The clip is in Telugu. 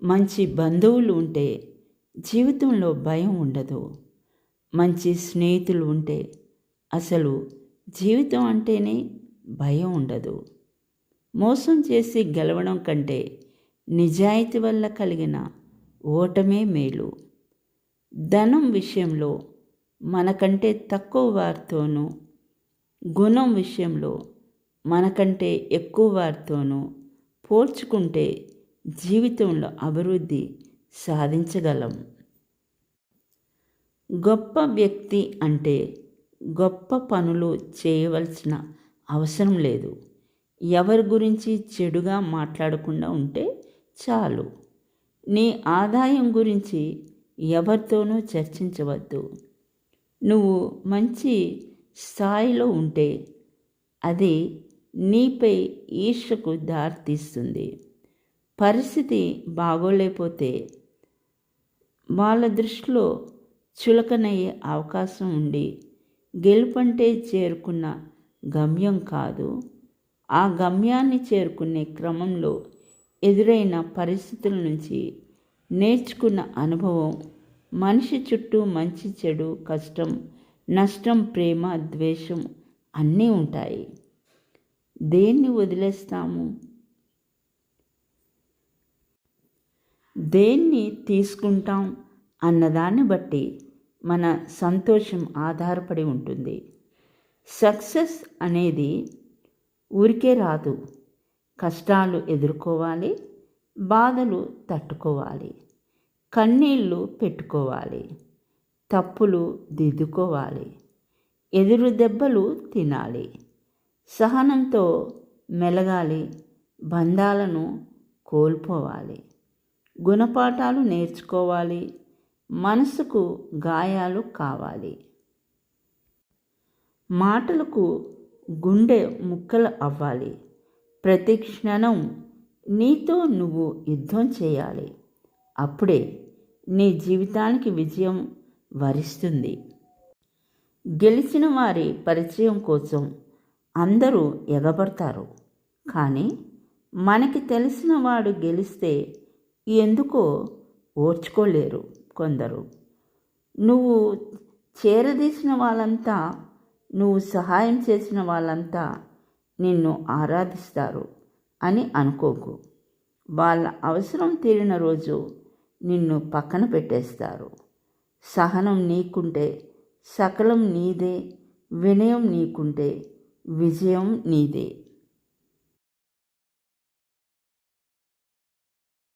మంచి బంధువులు ఉంటే జీవితంలో భయం ఉండదు. మంచి స్నేహితులు ఉంటే అసలు జీవితం అంటేనే భయం ఉండదు. మోసం చేసి గెలవడం కంటే నిజాయితీ వల్ల కలిగిన ఓటమే మేలు. ధనం విషయంలో మనకంటే తక్కువ వారితోనూ, గుణం విషయంలో మనకంటే ఎక్కువ వారితోనూ పోల్చుకుంటే జీవితంలో అభివృద్ధి సాధించగలం. గొప్ప వ్యక్తి అంటే గొప్ప పనులు చేయవలసిన అవసరం లేదు. ఎవరి గురించి చెడుగా మాట్లాడకుండా ఉంటే చాలు. నీ ఆదాయం గురించి ఎవరితోనూ చర్చించవద్దు. నువ్వు మంచి స్థాయిలో ఉంటే అది నీపై ఈర్ష్యకు దారితీస్తుంది. పరిస్థితి బాగోలేకపోతే వాళ్ళ దృష్టిలో చులకనయ్యే అవకాశం ఉండి గెలుపంటే చేరుకున్న గమ్యం కాదు, ఆ గమ్యాన్ని చేరుకునే క్రమంలో ఎదురైన పరిస్థితుల నుంచి నేర్చుకున్న అనుభవం. మనిషి చుట్టూ మంచి చెడు, కష్టం నష్టం, ప్రేమ ద్వేషం అన్నీ ఉంటాయి. దేన్ని వదిలేస్తాము, దేన్ని తీసుకుంటాం అన్నదాన్ని బట్టి మన సంతోషం ఆధారపడి ఉంటుంది. సక్సెస్ అనేది ఊరికే రాదు. కష్టాలు ఎదుర్కోవాలి, బాధలు తట్టుకోవాలి, కన్నీళ్ళు పెట్టుకోవాలి, తప్పులు దిద్దుకోవాలి, ఎదురు దెబ్బలు తినాలి, సహనంతో మెలగాలి, బంధాలను కోల్పోవాలి, గుణపాఠాలు నేర్చుకోవాలి, మనసుకు గాయాలు కావాలి, మాటలకు గుండె ముక్కలు అవ్వాలి. ప్రతి క్షణం నీతో నువ్వు యుద్ధం చేయాలి. అప్పుడే నీ జీవితానికి విజయం వరిస్తుంది. గెలిచిన వారి పరిచయం కోసం అందరూ ఎగబడతారు, కానీ మనకి తెలిసిన వాడు గెలిస్తే ఎందుకో ఓర్చుకోలేరు కొందరు. నువ్వు చేరదీసిన వాళ్ళంతా, నువ్వు సహాయం చేసిన వాళ్ళంతా నిన్ను ఆరాధిస్తారు అని అనుకోకు. వాళ్ళ అవసరం తీరిన రోజు నిన్ను పక్కన పెట్టేస్తారు. సహనం నీకుంటే సకలం నీదే, వినయం నీకుంటే విజయం నీదే.